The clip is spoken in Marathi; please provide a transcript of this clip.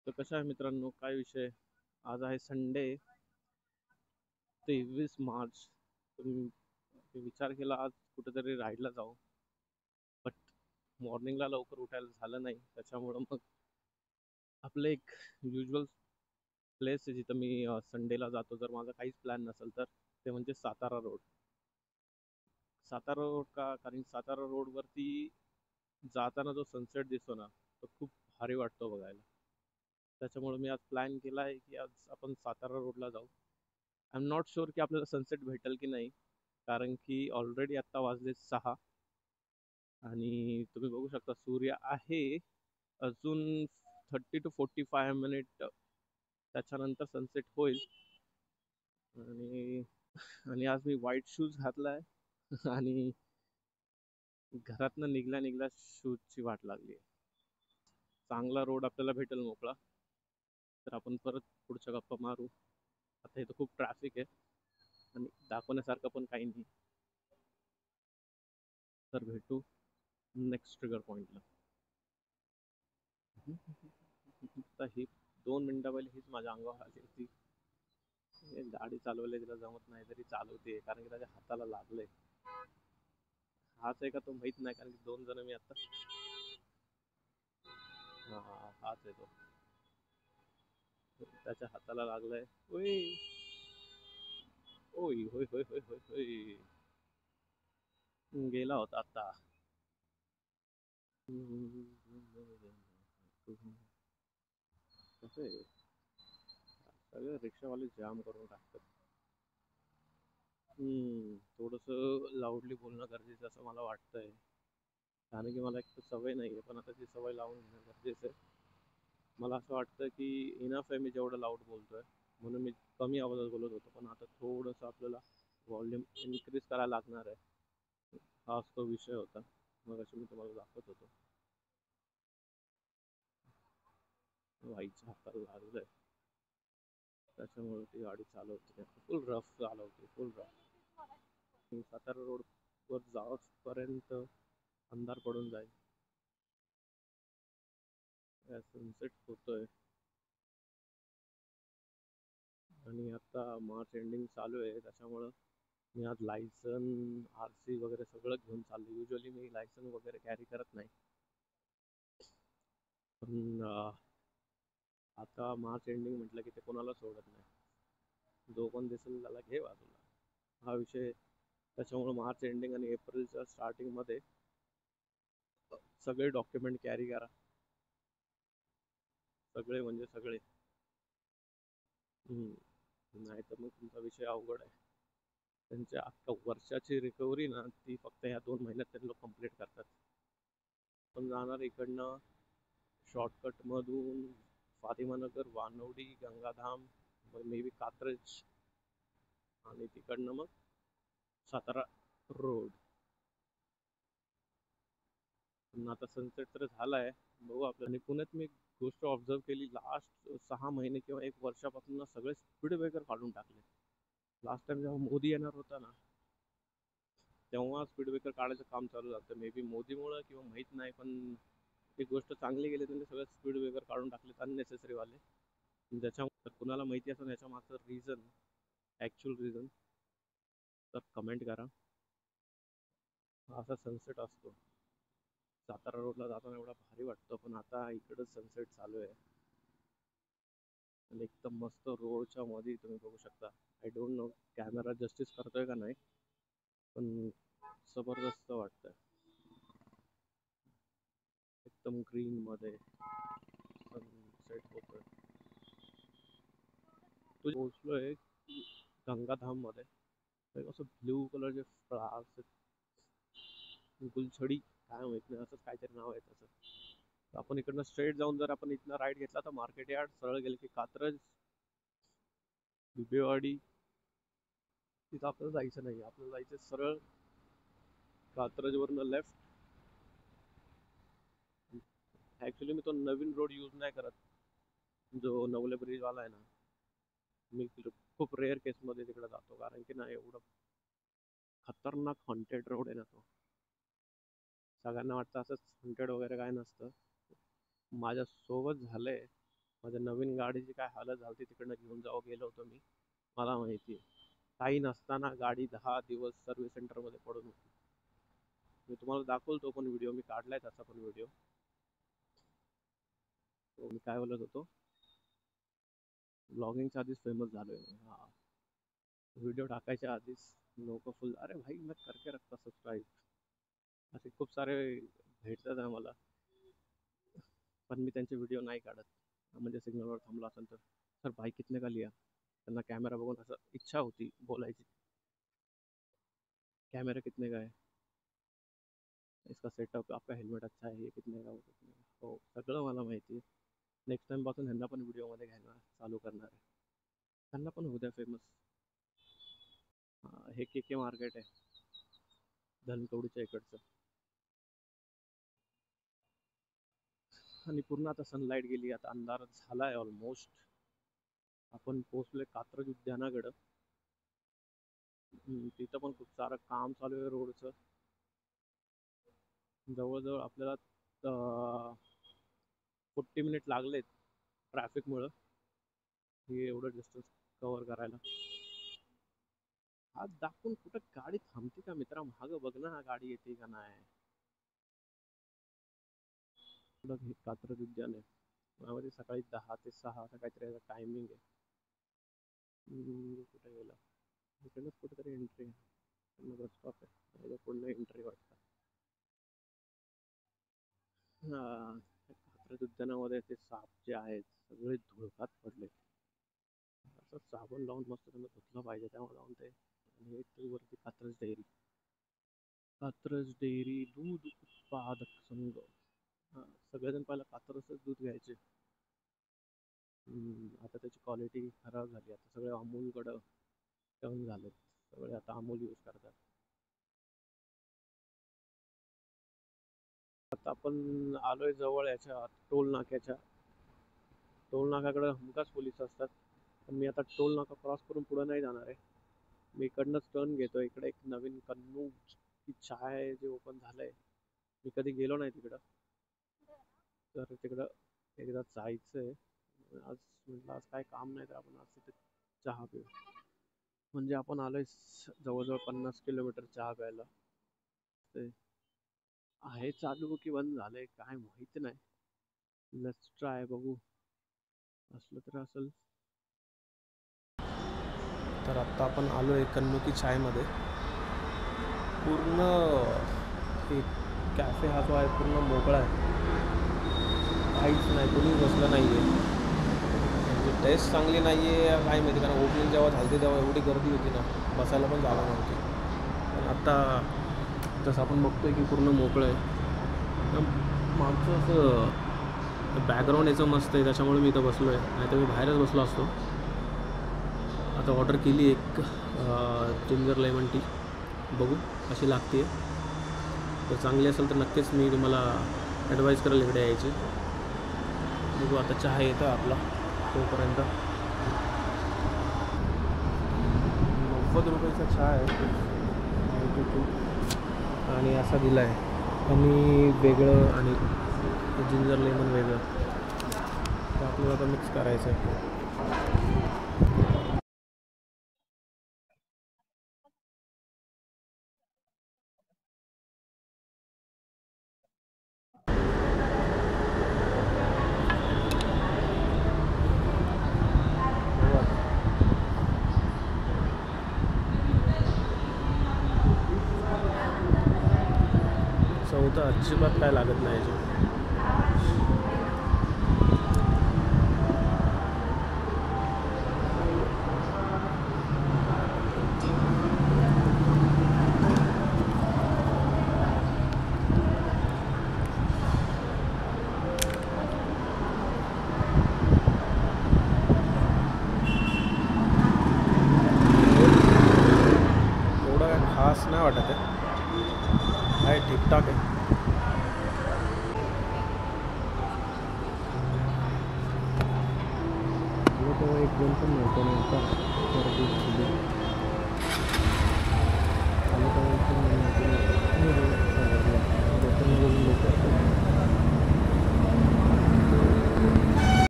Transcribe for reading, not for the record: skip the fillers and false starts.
तर कशा आहे मित्रांनो, काय विषय? आज आहे संडे, 23 मार्च. तुम्ही विचार केला आज कुठेतरी राहायला जाऊ, बट मॉर्निंगला लवकर उठायला झालं नाही. त्याच्यामुळं मग आपलं एक युजल प्लेस आहे जिथं मी संडेला जातो जर माझा काहीच प्लॅन नसेल तर, ते म्हणजे सातारा रोड. सातारा रोड का? कारण सातारा रोडवरती जाताना जो सनसेट दिसतो ना, तो खूप भारी वाटतो बघायला. त्याच्यामुळे मी आज प्लॅन केला आहे की आज आपण सातारा रोडला जाऊ. आय एम नॉट शुअर की आपल्याला सनसेट भेटेल की नाही, कारण की ऑलरेडी आत्ता वाजले 6 आणि तुम्ही बघू शकता सूर्य आहे अजून 30 to 45 मिनिट, त्याच्यानंतर सनसेट होईल. आणि आणि आज मी व्हाईट शूज घातलाय आणि घरातनं निघल्या निघल्या शूजची वाट लागली आहे. चांगला रोड आपल्याला भेटेल मोकळा, तर आपण परत पुढच्या गप्पा मारू. आता इथं खूप ट्रॅफिक आहे आणि दाखवण्यासारखं पण काही नाही. तर भेटू नेक्स्ट ट्रिगर पॉईंटला. तर ही 2 मिनिटं पहिले हीच माझ्या अंगावर आली होती. गाडी चालवायला तिला जमत नाही तरी चालवते, कारण की त्याच्या हाताला लागलंय. हाच आहे का तो माहित नाही, कारण की 2 जण मी आता. हा, हाच आहे तो. त्याच्या हाताला लागलाय. ओय ओय होय होय होय होय होय. गेला होता आता. कसं आहे, सगळे रिक्षावाले जाम करून टाकतात. थोडस लाऊडली बोलणं गरजेचं असं मला वाटतंय, कारण की मला एक तर सवय नाही आहे, पण आता ती सवय लावून घेणं गरजेचं आहे. मला असं वाटतं की इनफ आहे मी जेवढं लाऊड बोलतोय, म्हणून मी कमी आवाजात बोलत होतो, पण आता थोडंसं आपल्याला व्हॉल्यूम इन्क्रीज करायला लागणार आहे. हाच तो विषय होता, मग मी तुम्हाला दाखवत होतो. वाईच्या हाताला लागलंय, त्याच्यामुळे ती गाडी चालवते फुल रफ चालवते, फुल रफ. सातारा रोड वर जाऊपर्यंत अंधार पडून जाईल. सनसेट होतोय आणि आता मार्च एंडिंग चालू आहे, त्याच्यामुळं मी आज लायसन, RC वगैरे सगळं घेऊन चाललो. युजली मी लायसन वगैरे कॅरी करत नाही, पण आता मार्च एंडिंग म्हटलं की ते कोणाला सोडत नाही. जो पण दिसेल त्याला घे बाजूला, हा विषय. त्याच्यामुळे मार्च एंडिंग आणि एप्रिलच्या स्टार्टिंगमध्ये सगळे डॉक्युमेंट कॅरी करा, सगळे म्हणजे सगळे. नाही तर मग तुमचा विषय अवघड आहे. त्यांच्या अख्ख्या वर्षाची रिकव्हरी ना, ती फक्त ह्या 2 महिन्यात ते लोक कम्प्लीट करतात. पण जाणार इकडनं शॉर्टकटमधून फातिमानगर, वानवडी, गंगाधाम, मे बी कात्रज, आणि तिकडनं मग सातारा रोड. पण आता सनसेट तर झालाय, बघू आपलं. आणि पुण्यात मी एक गोष्ट ऑब्झर्व केली, लास्ट 6 महिने किंवा 1 वर्षापासून ना सगळे स्पीड ब्रेकर काढून टाकले. लास्ट टाइम जेव्हा मोदी येणार होता ना, तेव्हा स्पीड ब्रेकर काढायचं काम चालू झालं. मे बी मोदीमुळं किंवा माहीत नाही, पण एक गोष्ट चांगली गेली, त्यांनी सगळे स्पीड ब्रेकर काढून टाकलेत अननेसेसरी वाले. ज्याच्यामुळे कुणाला माहिती असेल याच्या मागचं रिझन, ॲक्च्युअल रिझन, तर कमेंट करा. असा सनसेट असतो सातारा रोडला जाताना, एवढा भारी वाटतो. पण आता इकडंच सनसेट चालू आहे आणि एकदम मस्त रोडच्या मध्ये तुम्ही बघू शकता. I don't know camera justice करतोय का नाही, पण जबरदस्त वाटतंय. एकदम ग्रीन मध्ये सनसेट होतोय. तू पोहोचलोय गंगाधाम मध्ये. असं ब्ल्यू कलरचे फ्लावर्स, गुलछडी, काय माहित नाही, असंच काहीतरी नाव आहे त्याचं. आपण इकडनं स्ट्रेट जाऊन जर आपण इथनं राईट घेतला तर मार्केट यार्ड, सरळ गेले की कात्रज, बिबेवाडी. तिथं आपल्याला जायचं नाही, आपल्याला जायचं सरळ कात्रजवरनं लेफ्ट. ॲक्च्युली मी तो नवीन रोड यूज नाही करत, जो नवले ब्रिजवाला आहे ना. मी खूप रेअर केसमध्ये तिकडे जातो, कारण की ना एवढं खतरनाक हॉन्टेड रोड आहे ना तो. सगळ्यांना वाटतं असंच हॉन्टेड वगैरे काय नसतं. माझ्यासोबत झालंय माझ्या नवीन गाडीची काय हालत झाली तिकडनं घेऊन गेलो होतो मी. मला माहिती आहे. काही नसताना गाडी 10 दिवस सर्व्हिस सेंटरमध्ये पडून होती. मी तुम्हाला दाखवल तो पण व्हिडिओ, मी काढलाय त्याचा पण व्हिडिओ. तो मी काय बोलत होतो, ब्लॉगिंगच्या आधीच फेमस झालोय. हा, व्हिडिओ टाकायच्या आधीच लोक फुल अरे भाई मैं करके रखता सबस्क्राईब, असे खूप सारे भेटतात आहे मला. पण मी त्यांचे व्हिडिओ नाही काढत. म्हणजे सिग्नलवर थांबला असेल तर, सर भाई कितने का लिया, त्यांना कॅमेरा बघून असं इच्छा होती बोलायची, कॅमेरा कितने का है, इसका सेटअप, आपका हेल्मेट अच्छा है, ये कितने का, वो कितने का. हो, सगळं मला माहिती आहे. नेक्स्ट टाइम पासून ह्यांना पण व्हिडिओमध्ये घ्यायला चालू करणार आहे. त्यांना पण होऊ द्या फेमस. हे के के मार्केट आहे धनकवडीच्या इकडचं. आणि पूर्ण आता सनलाईट गेली, आता अंधार झालाय ऑलमोस्ट. आपण पोहोचलोय कात्रज उद्यानाकडं. तिथं पण खूप सारं काम चालू आहे रोडचं. जवळजवळ आपल्याला 40 मिनिट लागलेत ट्रॅफिकमुळं हे एवढं डिस्टन्स कव्हर करायला. आज दाखवून कुठं गाडी थांबते का मित्रा, मागं बघ ना गाडी येते का नाही. पुढं कात्रज उद्यान आहे. त्यामध्ये सकाळी 10 ते 6 असं काहीतरी टायमिंग आहे. कुठे गेला, इकडनंच कुठेतरी एंट्री आहे, बस स्टॉप आहे, पुढलं एंट्री वाटतं. कात्रज उद्यानामध्ये ते साप जे आहेत सगळे धुळकात पडले. असं साबण लावून मस्त त्यांना धुतलं पाहिजे, त्यामुळे लावून ते. आणि एक वरती कात्रज डेअरी, कात्रज डेअरी दूध उत्पादक संघ. सगळेजण पहिला कात्रजच दूध घ्यायचे. आता त्याची क्वालिटी खराब झाली, आता सगळे अमूलकडं टर्न झालेत, सगळे आता अमूल यूज करतात. आता आपण आलोय जवळ याच्या टोल नाक्याच्या. टोल नाक्याकडे हमखास पोलीस असतात, पण मी आता टोल नाका क्रॉस करून पुढे नाही जाणार आहे. मी इकडनंच टर्न घेतो. इकडे एक नवीन कन्नू की चाय जे ओपन झालंय, मी कधी गेलो नाही तिकडं, तर तिकडं एकदा जायचंय. आज म्हटलं आज काय काम नाही तर आपण आज तिथे चहा पिऊ. म्हणजे आपण आलोय जवळजवळ 50 किलोमीटर चहा प्यायला. ते आहे चालू की बंद झालंय काय माहिती नाही. लेट्स ट्राय, बघू असलं तर असेल. तर आत्ता आपण आलो आहे कन्नुकी चायमध्ये. पूर्ण एक कॅफे हा जो आहे पूर्ण मोकळा आहे, काहीच नाही, कोणी बसलं नाही आहे. म्हणजे टेस्ट चांगली नाही आहे काय माहिती, कारण ओपनिंग जेव्हा झाली तेव्हा एवढी गर्दी होती ना, बसायला पण जागा नव्हती. पण आता जसं आपण बघतोय की पूर्ण मोकळं आहे. मागचं असं बॅकग्राऊंड याचं मस्त आहे, त्याच्यामुळे मी इथं बसलो आहे, नाही तर मी बाहेरच बसलो असतो. आता ऑर्डर केली एक जिंजर लेमन टी, बघू कशी लागते. जर चांगली असेल तर नक्कीच मी तुम्हाला ॲडवाईज करेल इकडे यायची. बघू आता चहा येतो आपला तोपर्यंत. 90 रुपयाचा चहा आहे आणि असा दिला आहे, आणि वेगळं आणि जिंजर लेमन वेगळं. तर आपल्याला आता मिक्स करायचं आहे. चव तर अजिबात काय लागत नाही याची. एवढं काय खास नाही वाटत आहे, काय ठीकठाक आहे. एक दोन पण नव्हतं